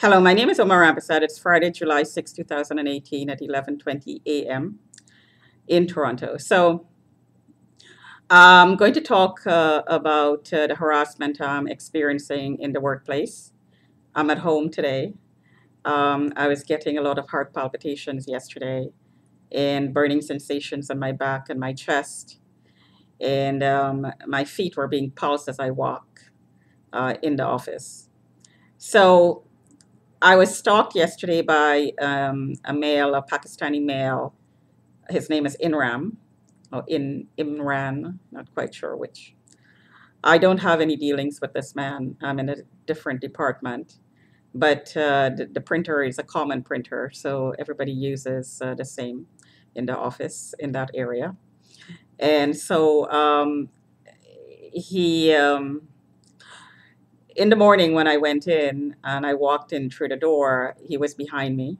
Hello, my name is Omar Abasad. It's Friday, July 6, 2018 at 11:20 a.m. in Toronto. So I'm going to talk about the harassment I'm experiencing in the workplace. I'm at home today. I was getting a lot of heart palpitations yesterday and burning sensations on my back and my chest. And my feet were being pulsed as I walk in the office. So I was stalked yesterday by a male, a Pakistani male. His name is Inram, or Imran, not quite sure which. I don't have any dealings with this man. I'm in a different department, but the printer is a common printer, so everybody uses the same in the office in that area. And so he, in the morning when I went in and I walked in through the door, he was behind me.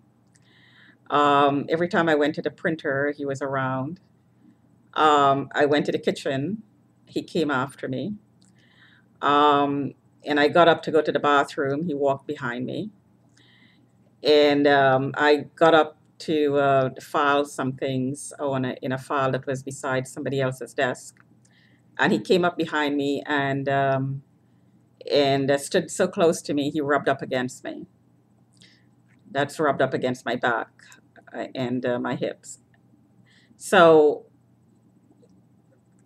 Every time I went to the printer, he was around. I went to the kitchen. He came after me. And I got up to go to the bathroom. He walked behind me. And I got up to file some things in a file that was beside somebody else's desk. And he came up behind me and stood so close to me, he rubbed up against me. That's rubbed up against my back and my hips. So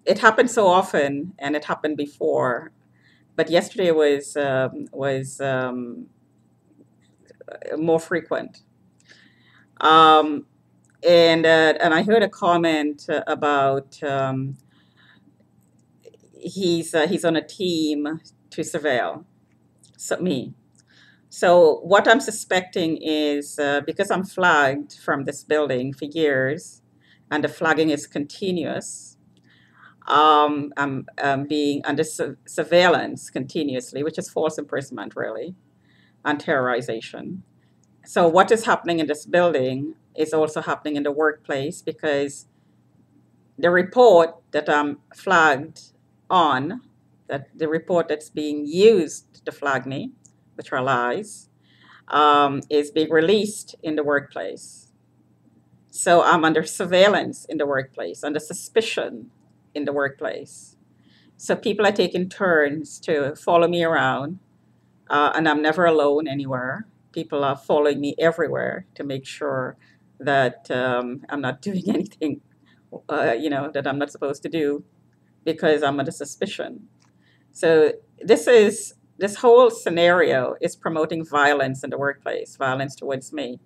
it happened so often, and it happened before, but yesterday was more frequent. Um, and I heard a comment about he's on a team to surveil me. So what I'm suspecting is because I'm flagged from this building for years, and the flagging is continuous. I'm being under surveillance continuously, which is false imprisonment, really, and terrorization. So, what is happening in this building is also happening in the workplace because the report that I'm flagged on, that the report that's being used to flag me, which are lies, is being released in the workplace. So, I'm under surveillance in the workplace, under suspicion in the workplace. So people are taking turns to follow me around, and I'm never alone anywhere. People are following me everywhere to make sure that I'm not doing anything, that I'm not supposed to do because I'm under suspicion. So this whole scenario is promoting violence in the workplace, violence towards me,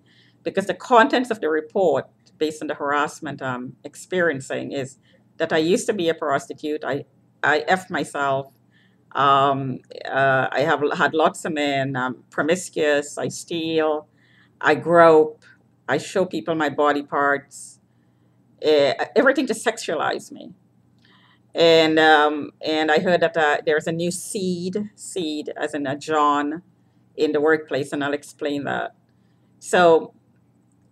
because the contents of the report, based on the harassment I'm experiencing, is that I used to be a prostitute. I effed myself. I have had lots of men. I'm promiscuous. I steal. I grope. I show people my body parts. Everything to sexualize me. And I heard that there's a new seed as in a John in the workplace, and I'll explain that. So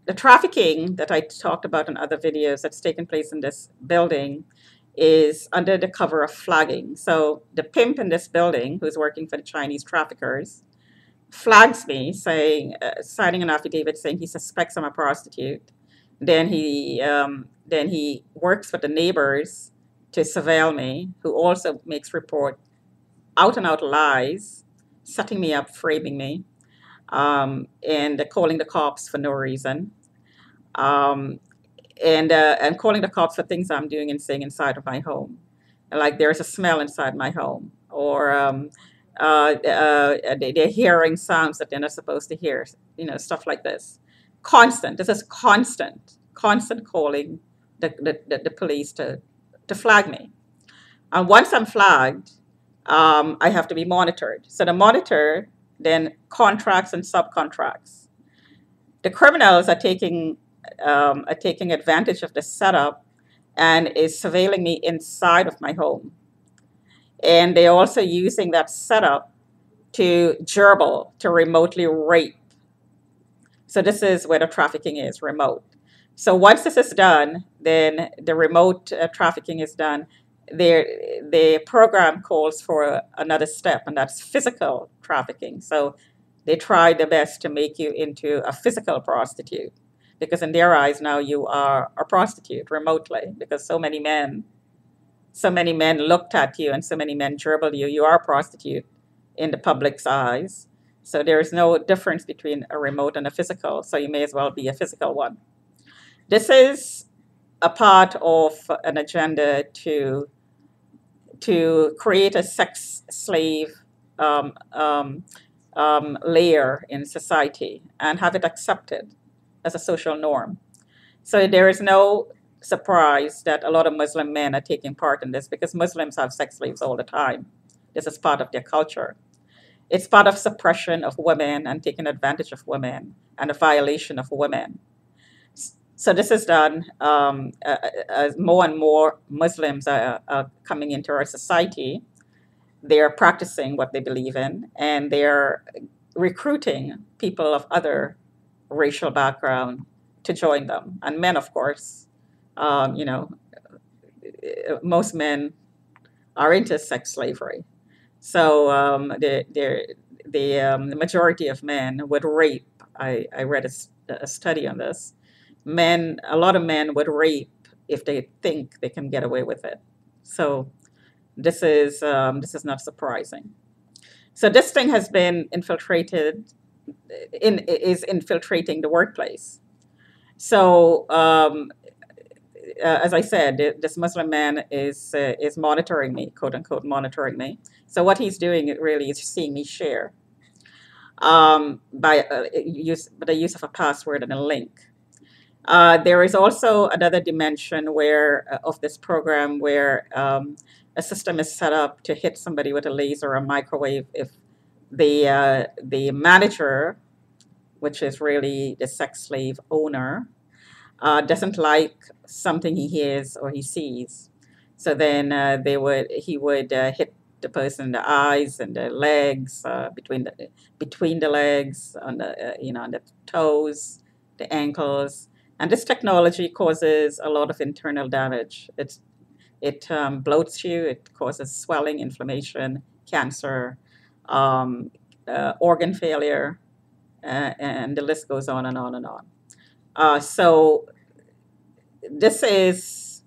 the trafficking that I talked about in other videos that's taken place in this building is under the cover of flagging. So the pimp in this building, who's working for the Chinese traffickers, flags me, signing an affidavit saying he suspects I'm a prostitute. Then he works with the neighbors to surveil me, who also makes report out and out lies, setting me up, framing me, and calling the cops for no reason, um, and calling the cops for things I'm doing and saying inside of my home, like there's a smell inside my home, or they're hearing sounds that they're not supposed to hear, stuff like this. Constant. This is constant calling the police to flag me. And once I'm flagged, I have to be monitored. So the monitor then contracts and subcontracts. The criminals are taking advantage of the setup and is surveilling me inside of my home. And they're also using that setup to gerbil, to remotely rape. So this is where the trafficking is, remote. So once this is done, then the remote trafficking is done. The program calls for another step, and that's physical trafficking. So They try their best to make you into a physical prostitute, because in their eyes now you are a prostitute remotely, because so many men looked at you and so many men dribbled you. You are a prostitute in the public's eyes. So there is no difference between a remote and a physical. So you may as well be a physical one. This is a part of an agenda to create a sex slave um, um, layer in society and have it accepted as a social norm. So there is no surprise that a lot of Muslim men are taking part in this, because Muslims have sex slaves all the time. This is part of their culture. It's part of suppression of women and taking advantage of women and a violation of women. So this is done as more and more Muslims are coming into our society. They are practicing what they believe in, and they're recruiting people of other racial background to join them. And men, of course, um, you know, most men are into sex slavery. So the majority of men would rape. I read a study on this. A lot of men would rape if they think they can get away with it. So this is not surprising. So this thing has been is infiltrating the workplace. So as I said, this Muslim man is monitoring me, quote unquote, monitoring me. So what he's doing really is seeing me share by the use of a password and a link. There is also another dimension where of this program where a system is set up to hit somebody with a laser or a microwave if the manager, which is really the sex slave owner, doesn't like something he hears or he sees. So then he would hit the person in the eyes and the legs, between the legs, on on the toes, the ankles. And this technology causes a lot of internal damage. It bloats you. It causes swelling, inflammation, cancer, um, organ failure, and the list goes on and on and on. So this is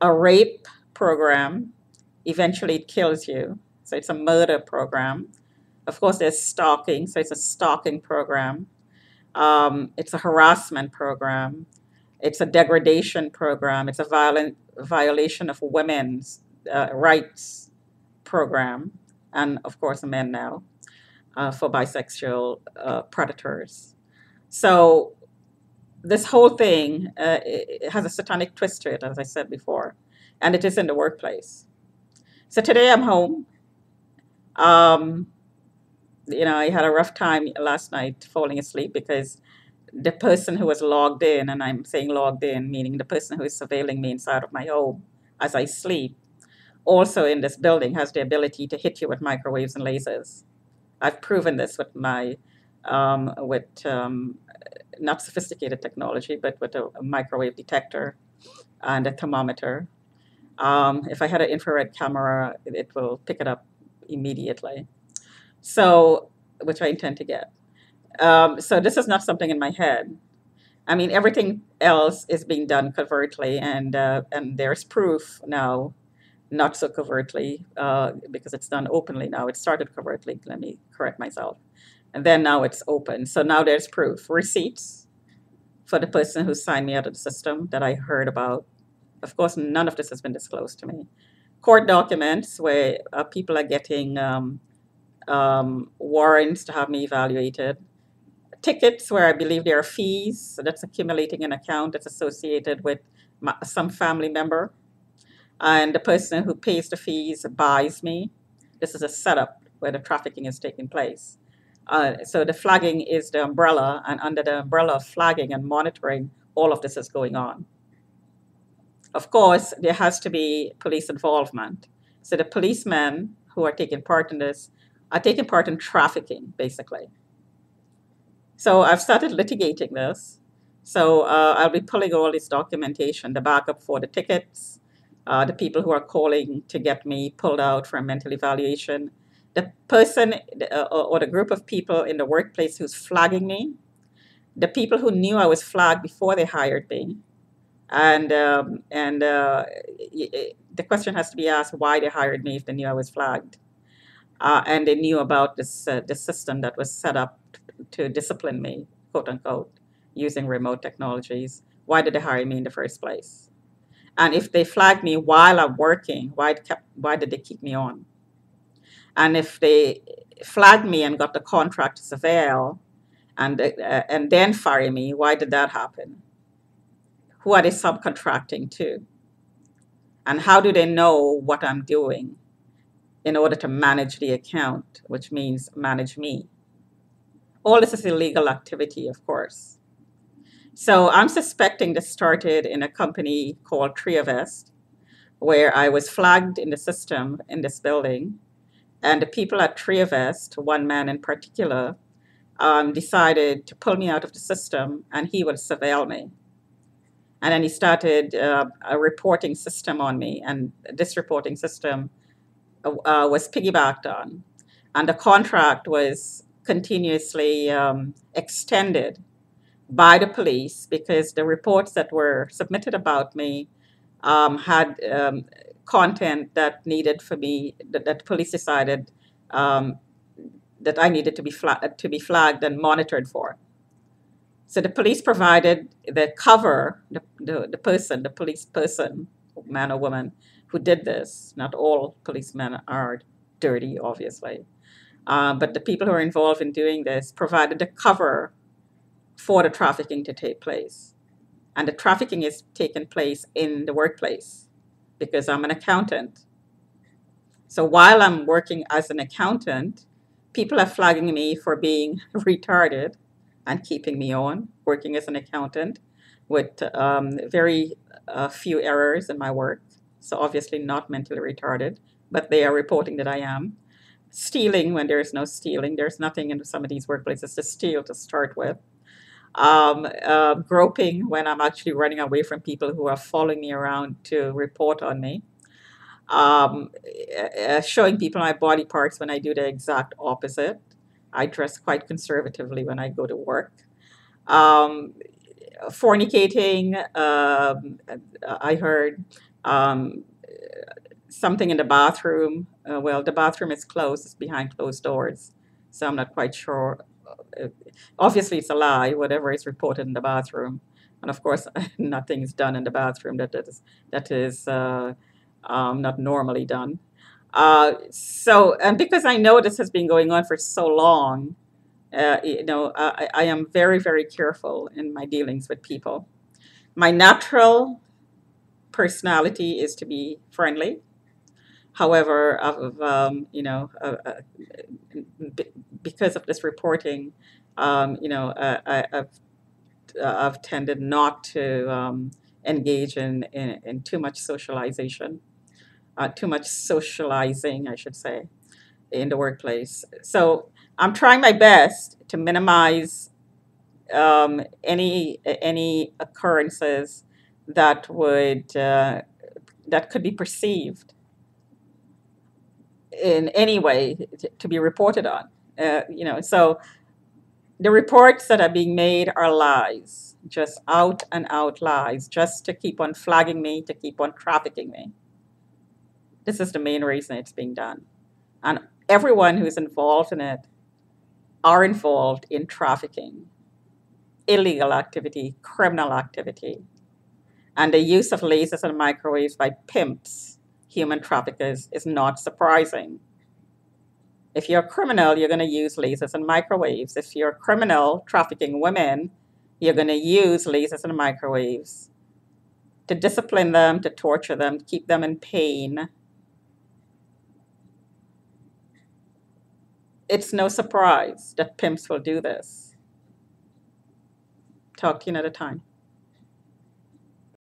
a rape program. Eventually, it kills you. So it's a murder program. Of course, there's stalking. So it's a stalking program. It's a harassment program. It's a degradation program. It's a violent violation of women's rights program, and of course, men now for bisexual predators. So this whole thing it has a satanic twist to it, as I said before, and it is in the workplace. So today I'm home. Um, I had a rough time last night falling asleep because the person who was logged in, and I'm saying logged in, meaning the person who is surveilling me inside of my home as I sleep, also in this building has the ability to hit you with microwaves and lasers. I've proven this with not sophisticated technology, but with a microwave detector and a thermometer. If I had an infrared camera, it will pick it up immediately. So, which I intend to get. So this is not something in my head. I mean, everything else is being done covertly, and there's proof now, not so covertly, because it's done openly now. It started covertly. Let me correct myself, and then now it's open. So now there's proof, receipts for the person who signed me out of the system that I heard about. Of course, none of this has been disclosed to me. Court documents where people are getting warrants to have me evaluated. Tickets where I believe there are fees, so that's accumulating an account that's associated with some family member, and the person who pays the fees buys me. This is a setup where the trafficking is taking place. So the flagging is the umbrella, and under the umbrella of flagging and monitoring, all of this is going on. Of course, there has to be police involvement. So the policemen who are taking part in this are taking part in trafficking, basically. So I've started litigating this. So I'll be pulling all this documentation, the backup for the tickets, the people who are calling to get me pulled out for a mental evaluation, The person or the group of people in the workplace who's flagging me, the people who knew I was flagged before they hired me, and the question has to be asked why they hired me if they knew I was flagged, and they knew about this system that was set up to discipline me, quote unquote, using remote technologies. Why did they hire me in the first place? And if they flagged me while I'm working, why did they keep me on? And if they flagged me and got the contract to surveil and then fire me, why did that happen? Who are they subcontracting to? And how do they know what I'm doing in order to manage the account, which means manage me? All this is illegal activity, of course. So I'm suspecting this started in a company called Triavest, where I was flagged in the system in this building. And the people at Triavest, one man in particular, decided to pull me out of the system and he would surveil me. And then he started a reporting system on me, and this reporting system was piggybacked on. And the contract was continuously extended by the police because the reports that were submitted about me had content that needed for me, that police decided um, that I needed to be flagged and monitored for. So the police provided the cover, the person, the police person, man or woman, who did this. Not all policemen are dirty, obviously. But the people who are involved in doing this provided the cover for the trafficking to take place. And the trafficking is taking place in the workplace because I'm an accountant. So while I'm working as an accountant, people are flagging me for being retarded and keeping me on working as an accountant with very few errors in my work. So obviously not mentally retarded, but they are reporting that I am. Stealing when there is no stealing. There's nothing in some of these workplaces to steal to start with. Groping when I'm actually running away from people who are following me around to report on me. um, Showing people my body parts when I do the exact opposite. I dress quite conservatively when I go to work. Um, Fornicating, I heard um, something in the bathroom. Well, the bathroom is closed, it's behind closed doors. So I'm not quite sure. Uh, Obviously, it's a lie, whatever is reported in the bathroom. And of course, nothing is done in the bathroom that is not normally done. And because I know this has been going on for so long, I am very, very careful in my dealings with people. My natural personality is to be friendly. However, because of this reporting, I've tended not to engage in too much socialization, too much socializing, I should say, in the workplace. So I'm trying my best to minimize any occurrences that would that could be perceived in any way to be reported on. So the reports that are being made are lies, just out and out lies, just to keep on flagging me, to keep on trafficking me. This is the main reason it's being done. And everyone who's involved in it are involved in trafficking, illegal activity, criminal activity. And the use of lasers and microwaves by pimps, human traffickers, is not surprising. If you're a criminal, you're going to use lasers and microwaves. If you're a criminal trafficking women, you're going to use lasers and microwaves to discipline them, to torture them, to keep them in pain. It's no surprise that pimps will do this. Talk to you another time.